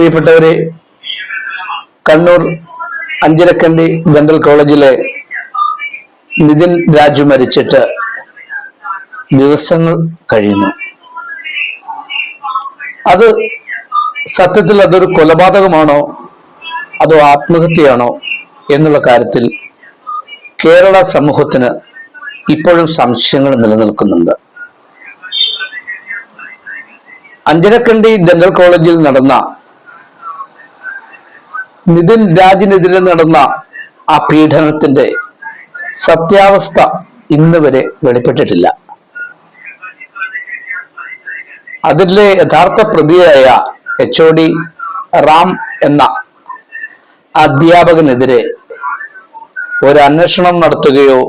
പ്രിയപ്പെട്ടവരെ, കണ്ണൂർ അഞ്ചരക്കണ്ടി ഡെന്റൽ കോളേജിലെ നിതിൻ രാജു മരിച്ചിട്ട് ദിവസങ്ങൾ കഴിയുന്നു. അത് സത്യത്തിൽ അതൊരു കൊലപാതകമാണോ അതോ ആത്മഹത്യയാണോ എന്നുള്ള കാര്യത്തിൽ കേരള സമൂഹത്തിന് ഇപ്പോഴും സംശയങ്ങൾ നിലനിൽക്കുന്നുണ്ട്. അഞ്ചരക്കണ്ടി ഡെന്റൽ കോളേജിൽ നടന്ന നിതിൻ രാജിനെതിരെ നടന്ന ആ പീഡനത്തിന്റെ സത്യാവസ്ഥ ഇന്ന് വരെ വെളിപ്പെട്ടിട്ടില്ല. അതിലെ യഥാർത്ഥ പ്രതിയായ HOD റാം എന്ന അധ്യാപകനെതിരെ ഒരു അന്വേഷണം നടത്തുകയോ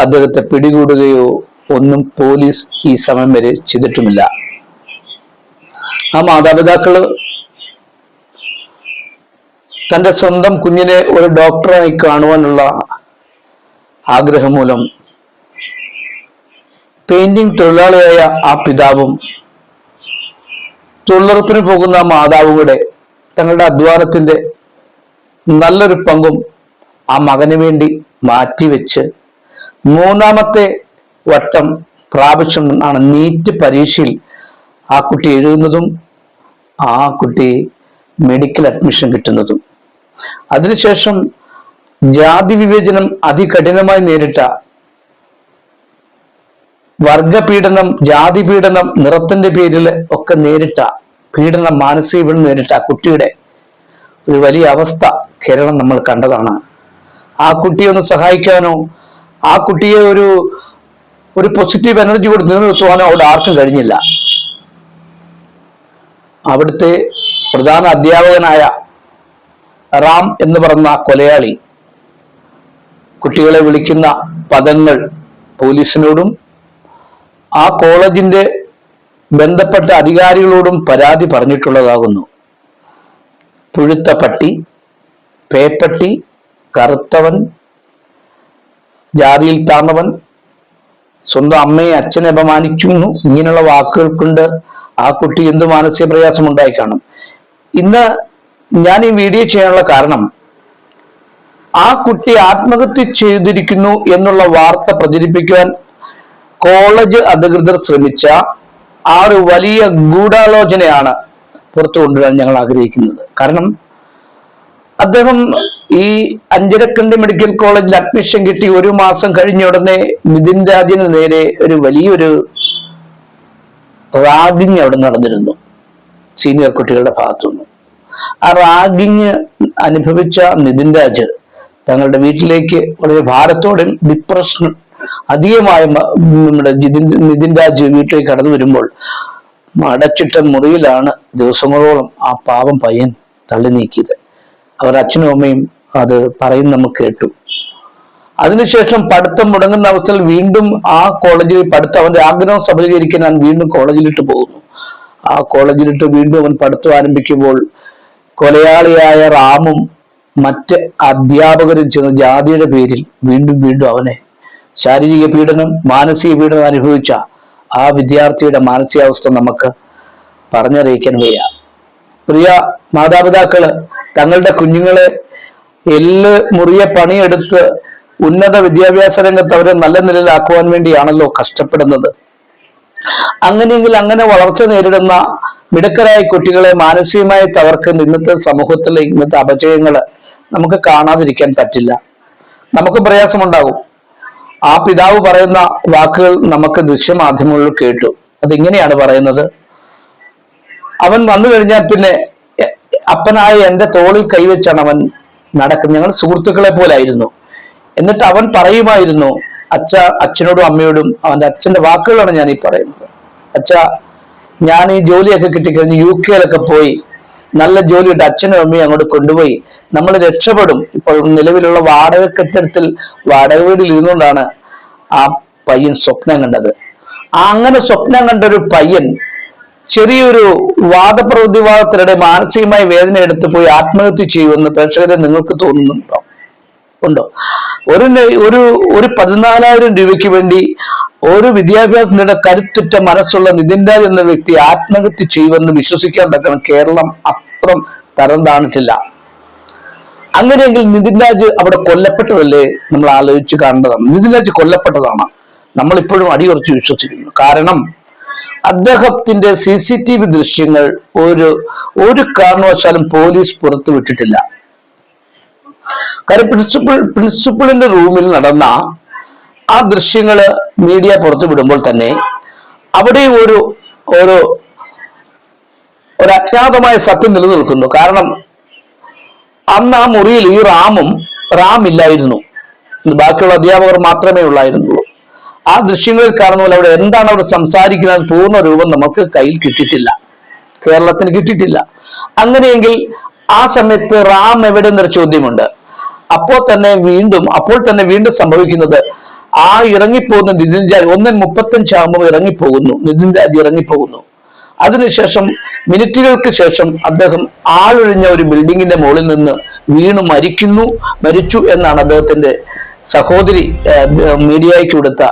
അദ്ദേഹത്തെ പിടികൂടുകയോ ഒന്നും പോലീസ് ഈ സമയം വരെ ചെയ്തിട്ടുമില്ല. ആ മാതാപിതാക്കള് തന്റെ സ്വന്തം കുഞ്ഞിനെ ഒരു ഡോക്ടറായി കാണുവാനുള്ള ആഗ്രഹം മൂലം പെയിന്റിംഗ് തൊഴിലാളിയായ ആ പിതാവും തൊഴിലുറപ്പിന് പോകുന്ന മാതാവും കൂടെ തങ്ങളുടെ അധ്വാനത്തിന്റെ നല്ലൊരു പങ്കും ആ മകന് വേണ്ടി മാറ്റിവെച്ച് മൂന്നാമത്തെ വട്ടം പ്രാവശ്യം ആണ് നീറ്റ് പരീക്ഷയിൽ ആ കുട്ടി എഴുതുന്നതും ആ കുട്ടി മെഡിക്കൽ അഡ്മിഷൻ കിട്ടുന്നതും. അതിനുശേഷം ജാതി വിവേചനം അതികഠിനമായി നേരിട്ട വർഗപീഡനം, ജാതി പീഡനം, നിറത്തിന്റെ പേരിൽ ഒക്കെ നേരിട്ട പീഡനം, മാനസിക പീഡനം നേരിട്ട ആ കുട്ടിയുടെ ഒരു വലിയ അവസ്ഥ കേരളം നമ്മൾ കണ്ടതാണ്. ആ കുട്ടിയെ ഒന്ന് സഹായിക്കാനോ ആ കുട്ടിയെ ഒരു പോസിറ്റീവ് എനർജി കൊടുത്ത് നിലനിർത്തുവാനോ അവിടെ ആർക്കും കഴിഞ്ഞില്ല. അവിടുത്തെ പ്രധാന അധ്യാപകനായ റാം എന്ന് പറഞ്ഞ കൊലയാളി കുട്ടികളെ വിളിക്കുന്ന പദങ്ങൾ പോലീസിനോടും ആ കോളേജിന്റെ ബന്ധപ്പെട്ട അധികാരികളോടും പരാതി പറഞ്ഞിട്ടുള്ളതാകുന്നു. പുഴുത്ത പട്ടി, പേപ്പട്ടി, കറുത്തവൻ, ജാതിയിൽ താഴ്ന്നവൻ, സ്വന്തം അമ്മയെ അച്ഛനെ അപമാനിക്കുന്നു, ഇങ്ങനെയുള്ള വാക്കുകൾ കൊണ്ട് ആ കുട്ടി എന്ത് മാനസിക പ്രയാസം ഉണ്ടായി കാണും. ഇന്ന് ഞാൻ ഈ വീഡിയോ ചെയ്യാനുള്ള കാരണം, ആ കുട്ടി ആത്മഹത്യ ചെയ്തിരിക്കുന്നു എന്നുള്ള വാർത്ത പ്രചരിപ്പിക്കുവാൻ കോളേജ് അധികൃതർ ശ്രമിച്ച ആ ഒരു വലിയ ഗൂഢാലോചനയാണ് പുറത്തു കൊണ്ടുവരാൻ ഞങ്ങൾ ആഗ്രഹിക്കുന്നത്. കാരണം അദ്ദേഹം ഈ അഞ്ചരക്കണ്ടി മെഡിക്കൽ കോളേജിൽ അഡ്മിഷൻ കിട്ടി 1 മാസം കഴിഞ്ഞ ഉടനെ നിതിൻ രാജിന് നേരെ ഒരു വലിയൊരു റാഗിങ് അവിടെ നടന്നിരുന്നു സീനിയർ കുട്ടികളുടെ ഭാഗത്തുനിന്ന്. ആ റാഗിങ് അനുഭവിച്ച നിതിൻ രാജ് തങ്ങളുടെ വീട്ടിലേക്ക് വളരെ ഭാരത്തോടെയും ഡിപ്രഷൻ അധികമായ നമ്മുടെ നിതിൻ രാജ് വീട്ടിലേക്ക് കടന്നു വരുമ്പോൾ അടച്ചിട്ട മുറിയിലാണ് ദിവസങ്ങളോളം ആ പാവം പയ്യൻ തള്ളി നീക്കിയത്. അവർ അച്ഛനും അമ്മയും അത് പറയും നമുക്ക് കേട്ടു. അതിനുശേഷം പഠിത്തം മുടങ്ങുന്ന അവസ്ഥയിൽ വീണ്ടും ആ കോളേജിൽ പഠിത്തം, അവന്റെ ആഗ്രഹം സഫലീകരിക്കാൻ ഞാൻ വീണ്ടും കോളേജിലിട്ട് പോകുന്നു. ആ കോളേജിലിട്ട് വീണ്ടും അവൻ പഠിത്തം ആരംഭിക്കുമ്പോൾ കൊലയാളിയായ റാമും മറ്റ് അധ്യാപകരും ചേർന്ന് ജാതിയുടെ പേരിൽ വീണ്ടും വീണ്ടും അവനെ ശാരീരിക പീഡനം, മാനസിക പീഡനം അനുഭവിച്ച ആ വിദ്യാർത്ഥിയുടെ മാനസികാവസ്ഥ നമുക്ക് പറഞ്ഞറിയിക്കാൻ വയ്യ. പ്രിയ മാതാപിതാക്കള് തങ്ങളുടെ കുഞ്ഞുങ്ങളെ മുറിയെ പണിയെടുത്ത് ഉന്നത വിദ്യാഭ്യാസ രംഗത്ത് അവരെ നല്ല നിലയിലാക്കുവാൻ വേണ്ടിയാണല്ലോ കഷ്ടപ്പെടുന്നത്. അങ്ങനെയെങ്കിൽ അങ്ങനെ വളർച്ച നേരിടുന്ന മിടുക്കരായ കുട്ടികളെ മാനസികമായി തകർക്കുന്ന ഇന്നത്തെ സമൂഹത്തിലെ ഇന്നത്തെ അപജയങ്ങള് നമുക്ക് കാണാതിരിക്കാൻ പറ്റില്ല. നമുക്ക് പ്രയാസമുണ്ടാകും. ആ പിതാവ് പറയുന്ന വാക്കുകൾ നമുക്ക് ദൃശ്യമാധ്യമങ്ങളിൽ കേട്ടു. അതിങ്ങനെയാണ് പറയുന്നത്: അവൻ വന്നു കഴിഞ്ഞാൽ പിന്നെ അപ്പനായ എൻ്റെ തോളിൽ കൈവച്ചാണ് അവൻ നടക്കുന്നത്. ഞങ്ങൾ സുഹൃത്തുക്കളെ പോലായിരുന്നു. എന്നിട്ട് അവൻ പറയുമായിരുന്നു, അച്ഛനോടും അമ്മയോടും, അവന്റെ അച്ഛന്റെ വാക്കുകളാണ് ഞാൻ ഈ പറയുന്നത്: അച്ഛ, ഞാൻ ഈ ജോലിയൊക്കെ കിട്ടിക്കഴിഞ്ഞ് UK പോയി നല്ല ജോലിയുടെ അച്ഛനും അമ്മയും അങ്ങോട്ട് കൊണ്ടുപോയി നമ്മൾ രക്ഷപ്പെടും. ഇപ്പോൾ നിലവിലുള്ള വാടക കെട്ടിടത്തിൽ വാടക വീട്ടിൽ ഇരുന്നുകൊണ്ടാണ് ആ പയ്യൻ സ്വപ്നം കണ്ടത്. അങ്ങനെ സ്വപ്നം കണ്ട ഒരു പയ്യൻ ചെറിയൊരു വാദപ്രതിവാദത്തിനിടെ മാനസികമായ വേദന എടുത്ത് പോയി ആത്മഹത്യ ചെയ്യുമെന്ന് പ്രേക്ഷകരെ നിങ്ങൾക്ക് തോന്നുന്നുണ്ടോ? ഉണ്ടോ? ഒരു ഒരു ഒരു 14,000 രൂപയ്ക്ക് വേണ്ടി ഒരു വിദ്യാഭ്യാസത്തിനിടെ കരുത്തുറ്റ മനസ്സുള്ള നിതിൻ രാജ് എന്ന വ്യക്തി ആത്മഹത്യ ചെയ്യുമെന്ന് വിശ്വസിക്കാൻ തക്കണം കേരളം അപ്പുറം തരം താണിട്ടില്ല. അങ്ങനെയെങ്കിൽ നിതിൻ രാജ് അവിടെ കൊല്ലപ്പെട്ടതല്ലേ നമ്മൾ ആലോചിച്ച് കാണേണ്ടതാണ്. നിതിൻ രാജ് കൊല്ലപ്പെട്ടതാണ് നമ്മൾ ഇപ്പോഴും അടിയുറച്ച് വിശ്വസിക്കുന്നു. കാരണം അദ്ദേഹത്തിന്റെ CCTV ദൃശ്യങ്ങൾ ഒരു കാരണവശാലും പോലീസ് പുറത്തുവിട്ടിട്ടില്ല. കാര്യം പ്രിൻസിപ്പളിന്റെ റൂമിൽ നടന്ന ആ ദൃശ്യങ്ങള് മീഡിയ പുറത്തുവിടുമ്പോൾ തന്നെ അവിടെ ഒരു അജ്ഞാതമായ സത്യം നിലനിൽക്കുന്നു. കാരണം അന്ന് ആ മുറിയിൽ ഈ റാം ഇല്ലായിരുന്നു, ബാക്കിയുള്ള അധ്യാപകർ മാത്രമേ ഉള്ളായിരുന്നുള്ളൂ. ആ ദൃശ്യങ്ങളിൽ കാണുന്ന പോലെ അവിടെ എന്താണ് അവർ സംസാരിക്കുന്നത് പൂർണ്ണ രൂപം നമുക്ക് കയ്യിൽ കിട്ടിയിട്ടില്ല, കേരളത്തിന് കിട്ടിയിട്ടില്ല. അങ്ങനെയെങ്കിൽ ആ സമയത്ത് റാം എവിടെ എന്നൊരു ചോദ്യമുണ്ട്. അപ്പോൾ തന്നെ വീണ്ടും സംഭവിക്കുന്നത് ആ ഇറങ്ങിപ്പോകുന്ന നിതിൻ രാജ് 1:35 ആകുമ്പോൾ ഇറങ്ങിപ്പോകുന്നു. നിതിൻ രാജ് ഇറങ്ങിപ്പോകുന്നു. അതിനുശേഷം മിനിറ്റുകൾക്ക് ശേഷം അദ്ദേഹം ആളൊഴിഞ്ഞ ഒരു ബിൽഡിങ്ങിന്റെ മുകളിൽ നിന്ന് വീണു മരിച്ചു എന്നാണ് അദ്ദേഹത്തിന്റെ സഹോദരി മീഡിയയ്ക്ക് കൊടുത്ത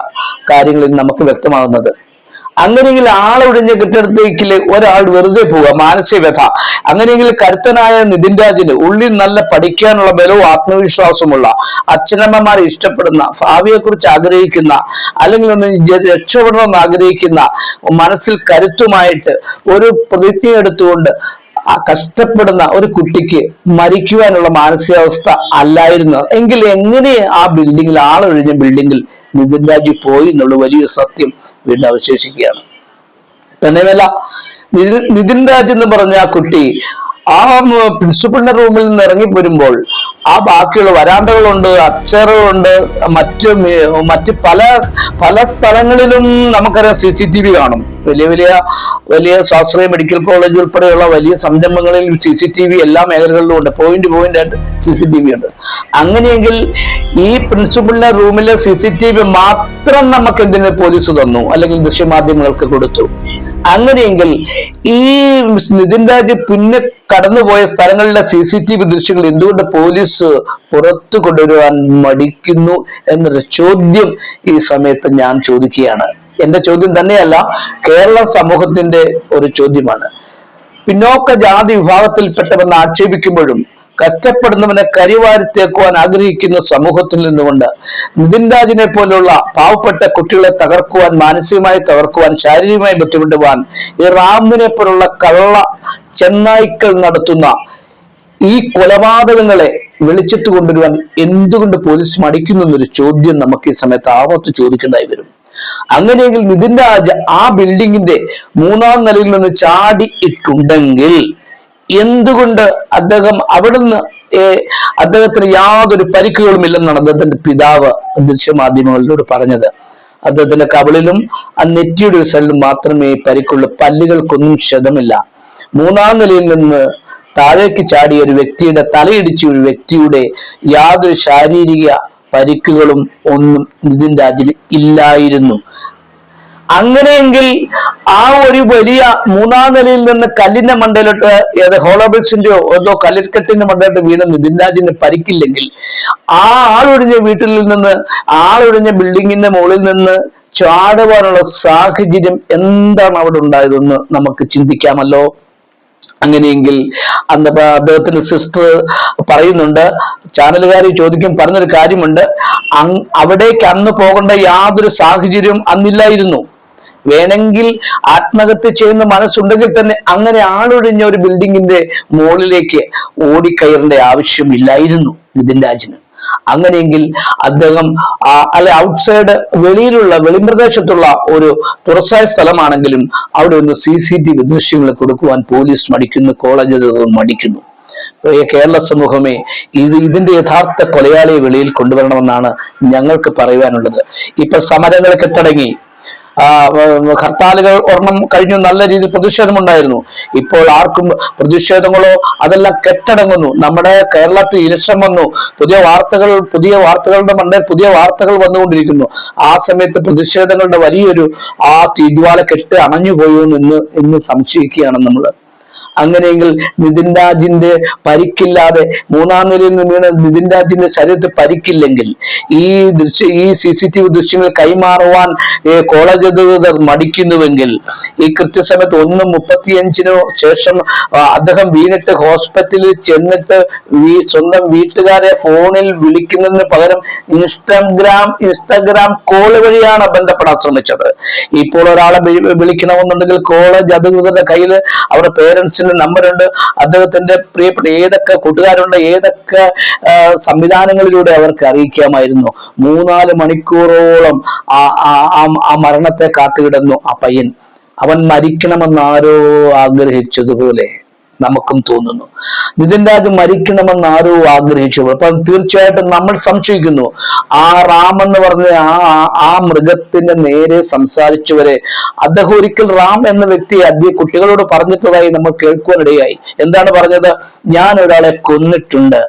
കാര്യങ്ങളിൽ നമുക്ക് വ്യക്തമാകുന്നത്. അങ്ങനെയെങ്കിൽ ആളൊഴിഞ്ഞ കെട്ടിടത്തേക്ക് ഒരാൾ വെറുതെ പോവുക, മാനസിക വ്യഥ. അങ്ങനെയെങ്കിൽ കരുത്തനായ നിതിൻ രാജിന് ഉള്ളിൽ നല്ല പഠിക്കാനുള്ള ബലവും ആത്മവിശ്വാസമുള്ള, അച്ഛനമ്മമാരെ ഇഷ്ടപ്പെടുന്ന, ഭാവിയെ കുറിച്ച് ആഗ്രഹിക്കുന്ന, അല്ലെങ്കിൽ ഒന്ന് രക്ഷപ്പെടണമെന്ന് ആഗ്രഹിക്കുന്ന, മനസ്സിൽ കരുത്തുമായിട്ട് ഒരു പ്രതിജ്ഞ എടുത്തുകൊണ്ട് കഷ്ടപ്പെടുന്ന ഒരു കുട്ടിക്ക് മരിക്കുവാനുള്ള മാനസികാവസ്ഥ അല്ലായിരുന്നു എങ്കിൽ എങ്ങനെ ആ ബിൽഡിങ്ങിൽ ആളൊഴിഞ്ഞ ബിൽഡിങ്ങിൽ നിതിൻ രാജ് പോയി എന്നുള്ള വലിയ സത്യം വീണ്ടും അവശേഷിക്കുകയാണ്. തന്നെയല്ല, നിതിൻ രാജ് എന്ന് പറഞ്ഞ ആ കുട്ടി ആ പ്രിൻസിപ്പളിന്റെ റൂമിൽ നിന്ന് ഇറങ്ങി വരുമ്പോൾ ആ ബാക്കിയുള്ള വരാന്തകളുണ്ട്, അപ്സ്റ്റെയറുകളുണ്ട്, മറ്റ് പല സ്ഥലങ്ങളിലും നമുക്കറിയാം CCTV കാണും. വലിയ സ്വാശ്രയ മെഡിക്കൽ കോളേജ് ഉൾപ്പെടെയുള്ള വലിയ സംരംഭങ്ങളിൽ CCTV എല്ലാ മേഖലകളിലും ഉണ്ട്. പോയിന്റ് ആയിട്ട് CCTV ഉണ്ട്. അങ്ങനെയെങ്കിൽ ഈ പ്രിൻസിപ്പളിന്റെ റൂമിലെ CCTV മാത്രം നമുക്ക് എന്തിനു പോലീസ് തന്നു, അല്ലെങ്കിൽ ദൃശ്യമാധ്യമങ്ങൾക്ക് കൊടുത്തു? അങ്ങനെയെങ്കിൽ ഈ നിതിൻ രാജ് പിന്നെ കടന്നുപോയ സ്ഥലങ്ങളിലെ CCTV ദൃശ്യങ്ങൾ എന്തുകൊണ്ട് പോലീസ് പുറത്തു കൊണ്ടുവരുവാൻ മടിക്കുന്നു എന്നൊരു ചോദ്യം ഈ സമയത്ത് ഞാൻ ചോദിക്കുകയാണ്. എന്റെ ചോദ്യം തന്നെയല്ല, കേരള സമൂഹത്തിന്റെ ഒരു ചോദ്യമാണ്. പിന്നോക്ക ജാതി വിഭാഗത്തിൽപ്പെട്ടവെന്ന് ആക്ഷേപിക്കുമ്പോഴും കഷ്ടപ്പെടുന്നവനെ കരിവാരിത്തേക്കുവാൻ ആഗ്രഹിക്കുന്ന സമൂഹത്തിൽ നിന്നുകൊണ്ട് നിതിൻ രാജിനെ പോലുള്ള പാവപ്പെട്ട കുട്ടികളെ തകർക്കുവാൻ, മാനസികമായി തകർക്കുവാൻ, ശാരീരികമായി ബുദ്ധിമുട്ടുവാൻ ഈ റാമിനെ പോലുള്ള കള്ള ചെന്നായ്ക്കൾ നടത്തുന്ന ഈ കൊലപാതകങ്ങളെ വെളിച്ചത്ത് കൊണ്ടുവരുവാൻ എന്തുകൊണ്ട് പോലീസ് മടിക്കുന്നു എന്നൊരു ചോദ്യം നമുക്ക് ഈ സമയത്ത് ആവർത്തി ചോദിക്കേണ്ടതായി വരും. അങ്ങനെയെങ്കിൽ നിതിൻ രാജ് ആ ബിൽഡിങ്ങിന്റെ 3ാം നിലയിൽ നിന്ന് ചാടി ഇട്ടുണ്ടെങ്കിൽ എന്തുകൊണ്ട് അദ്ദേഹം അവിടുന്ന് അദ്ദേഹത്തിന് യാതൊരു പരിക്കുകളും ഇല്ലെന്നാണ് അദ്ദേഹത്തിന്റെ പിതാവ് ദൃശ്യമാധ്യമങ്ങളിലൂടെ പറഞ്ഞത്. അദ്ദേഹത്തിന്റെ കവിളിലും ആ നെറ്റിയുടെ ഒരു സൈഡിലും മാത്രമേ പരിക്കുള്ളൂ, പല്ലുകൾക്കൊന്നും ക്ഷതമില്ല. 3ാം നിലയിൽ നിന്ന് താഴേക്ക് ചാടിയ ഒരു വ്യക്തിയുടെ തലയിടിച്ച ഒരു വ്യക്തിയുടെ യാതൊരു ശാരീരിക പരിക്കുകളും ഒന്നും നിതിൻ രാജിന് ഇല്ലായിരുന്നു. അങ്ങനെയെങ്കിൽ ആ ഒരു വലിയ 3ാം നിലയിൽ നിന്ന് കല്ലിന്റെ മണ്ടയിലോട്ട് ഹോളോബ്രിക്സിന്റെയോ ഏതോ കല്ലിക്കെട്ടിന്റെ മണ്ടയിലോട്ട് വീണ നിതിൻ രാജിന് പരിക്കില്ലെങ്കിൽ ആ ആളൊഴിഞ്ഞ വീട്ടിൽ നിന്ന്, ആളൊഴിഞ്ഞ ബിൽഡിങ്ങിന്റെ മുകളിൽ നിന്ന് ചാടുവാനുള്ള സാഹചര്യം എന്താണ് അവിടെ ഉണ്ടായതെന്ന് നമുക്ക് ചിന്തിക്കാമല്ലോ. അങ്ങനെയെങ്കിൽ അദ്ദേഹത്തിന്റെ സിസ്റ്റർ പറയുന്നുണ്ട്, ചാനലുകാരി പറഞ്ഞൊരു കാര്യമുണ്ട്, അവിടേക്ക് അന്ന് പോകേണ്ട യാതൊരു സാഹചര്യവും അന്നില്ലായിരുന്നു. വേണമെങ്കിൽ ആത്മഹത്യ ചെയ്യുന്ന മനസ്സുണ്ടെങ്കിൽ തന്നെ അങ്ങനെ ആളൊഴിഞ്ഞ ഒരു ബിൽഡിങ്ങിന്റെ മുകളിലേക്ക് ഓടിക്കയറേണ്ട ആവശ്യമില്ലായിരുന്നു നിതിൻ രാജിന്. അങ്ങനെയെങ്കിൽ അദ്ദേഹം ഔട്ട്സൈഡ് വെളിപ്രദേശത്തുള്ള ഒരു തുറസായ സ്ഥലമാണെങ്കിലും അവിടെ ഒന്ന് CCTV ദൃശ്യങ്ങൾ കൊടുക്കുവാൻ പോലീസ് മടിക്കുന്നു, കോളേജ് മടിക്കുന്നു. കേരള സമൂഹമേ, ഇതിന്റെ യഥാർത്ഥ കൊലയാളിയെ വെളിയിൽ കൊണ്ടുവരണമെന്നാണ് ഞങ്ങൾക്ക് പറയുവാനുള്ളത്. ഇപ്പൊ സമരങ്ങളൊക്കെ തുടങ്ങി, ഹർത്താലുകൾ ഒരെണ്ണം കഴിഞ്ഞു, നല്ല രീതിയിൽ പ്രതിഷേധമുണ്ടായിരുന്നു. ഇപ്പോൾ ആർക്കും പ്രതിഷേധങ്ങളോ അതെല്ലാം കെട്ടടങ്ങുന്നു. നമ്മുടെ കേരളത്തിൽ ഇലക്ഷൻ വന്നു, പുതിയ വാർത്തകളുടെ മണ്ടയിൽ പുതിയ വാർത്തകൾ വന്നുകൊണ്ടിരിക്കുന്നു. ആ സമയത്ത് പ്രതിഷേധങ്ങളുടെ വലിയൊരു തീജ്വാല കെട്ട് അണഞ്ഞുപോയോ എന്ന് സംശയിക്കുകയാണ് നമ്മൾ. അങ്ങനെയെങ്കിൽ നിതിൻ രാജിന്റെ പരിക്കില്ലാതെ, മൂന്നാം നിലയിൽ നിന്ന് വീണ് നിതിൻ രാജിന്റെ ശരീരത്തിൽ പരിക്കില്ലെങ്കിൽ ഈ CCTV ദൃശ്യങ്ങൾ കൈമാറുവാൻ കോളേജ് അധികൃതർ മടിക്കുന്നുവെങ്കിൽ, ഈ കൃത്യസമയത്ത് 1:35 ശേഷം അദ്ദേഹം വീണിട്ട് ഹോസ്പിറ്റലിൽ ചെന്നിട്ട് സ്വന്തം വീട്ടുകാരെ ഫോണിൽ വിളിക്കുന്നതിന് പകരം ഇൻസ്റ്റഗ്രാം കോള് വഴിയാണ് ബന്ധപ്പെടാൻ ശ്രമിച്ചത്. ഇപ്പോൾ ഒരാളെ വിളിക്കണമെന്നുണ്ടെങ്കിൽ കോളേജ് അധികൃതരുടെ കയ്യിൽ അവരുടെ പേരൻസിന്റെ നമ്പറുണ്ട്, അദ്ദേഹത്തിന്റെ പ്രിയപ്പെട്ട ഏതൊക്കെ കൂട്ടുകാരുണ്ട്, ഏതൊക്കെ സംവിധാനങ്ങളിലൂടെ അവർക്ക് അറിയിക്കാമായിരുന്നു. 3-4 മണിക്കൂറോളം ആ മരണത്തെ കാത്തുകിടന്നു ആ പയ്യൻ. അവൻ മരിക്കണമെന്ന് ആരോ ആഗ്രഹിച്ചതുപോലെ നമുക്കും തോന്നുന്നു. നിതിൻ രാജ് മരിക്കണമെന്ന് ആരോ ആഗ്രഹിച്ചു. അപ്പൊ തീർച്ചയായിട്ടും നമ്മൾ സംശയിക്കുന്നു, ആ റാം എന്ന് പറഞ്ഞ ആ മൃഗത്തിന്റെ നേരെ സംസാരിച്ചവരെ അദ്ദേഹം ഒരിക്കൽ റാം എന്ന വ്യക്തി കുട്ടികളോട് പറഞ്ഞിട്ടതായി നമ്മൾ കേൾക്കുവാനിടയായി. എന്താണ് പറഞ്ഞത്? ഞാൻ ഒരാളെ കൊന്നിട്ടുണ്ട്.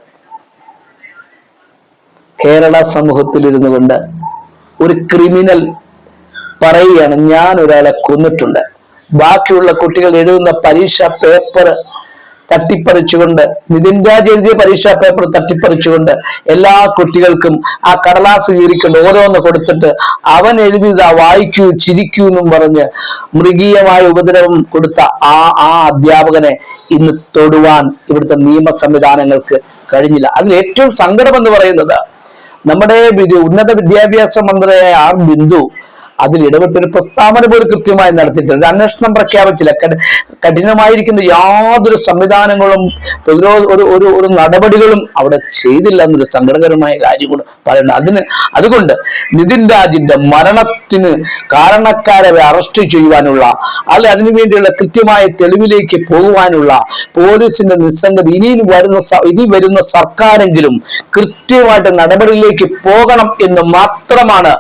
കേരള സമൂഹത്തിൽ ഇരുന്നു കൊണ്ട് ഒരു ക്രിമിനൽ പറയുകയാണ്, ഞാൻ ഒരാളെ കൊന്നിട്ടുണ്ട്. ബാക്കിയുള്ള കുട്ടികൾ എഴുതുന്ന പരീക്ഷാ പേപ്പർ തട്ടിപ്പറിച്ചുകൊണ്ട്, നിതിൻ രാജ് എഴുതിയ പരീക്ഷാ പേപ്പർ തട്ടിപ്പറിച്ചുകൊണ്ട് എല്ലാ കുട്ടികൾക്കും ആ കടലാസ് കീറിക്കൊണ്ട് ഓരോന്ന് കൊടുത്തിട്ട് അവൻ എഴുതിയതാ വായിക്കൂ ചിരിക്കൂ എന്നും പറഞ്ഞ് മൃഗീയമായ ഉപദ്രവം കൊടുത്ത ആ അധ്യാപകനെ ഇന്ന് തൊടുവാൻ ഇവിടുത്തെ നിയമ സംവിധാനങ്ങൾക്ക് കഴിഞ്ഞില്ല. അതിൽ ഏറ്റവും സങ്കടം എന്ന് പറയുന്നത്, നമ്മുടെ ഉന്നത വിദ്യാഭ്യാസ മന്ത്രിയായ ആർ ബിന്ദു അതിൽ ഇടപെട്ടൊരു പ്രസ്താവന പോലും കൃത്യമായി നടത്തിയിട്ടുണ്ട്. അന്വേഷണം പ്രഖ്യാപിച്ചില്ല. കഠിനമായിരിക്കുന്ന യാതൊരു സംവിധാനങ്ങളും ഒരു നടപടികളും അവിടെ ചെയ്തില്ല എന്നൊരു സങ്കടകരമായ കാര്യം കൂടെ പറയുന്നത്. അതുകൊണ്ട് നിതിൻ രാജിന്റെ മരണത്തിന് കാരണക്കാരെ അറസ്റ്റ് ചെയ്യുവാനുള്ള, അല്ലെ അതിനുവേണ്ടിയുള്ള കൃത്യമായ തെളിവിലേക്ക് പോകുവാനുള്ള പോലീസിന്റെ നിസ്സംഗത ഇനി വരുന്ന സർക്കാരെങ്കിലും കൃത്യമായിട്ട് നടപടിയിലേക്ക് പോകണം എന്ന് മാത്രമാണ്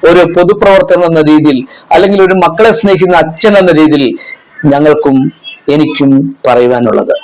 ഒരു പൊതുപ്രവർത്തകൻ എന്ന രീതിയിൽ, അല്ലെങ്കിൽ ഒരു മക്കളെ സ്നേഹിക്കുന്ന അച്ഛൻ എന്ന രീതിയിൽ ഞങ്ങൾക്കും എനിക്കും പറയുവാനുള്ളത്.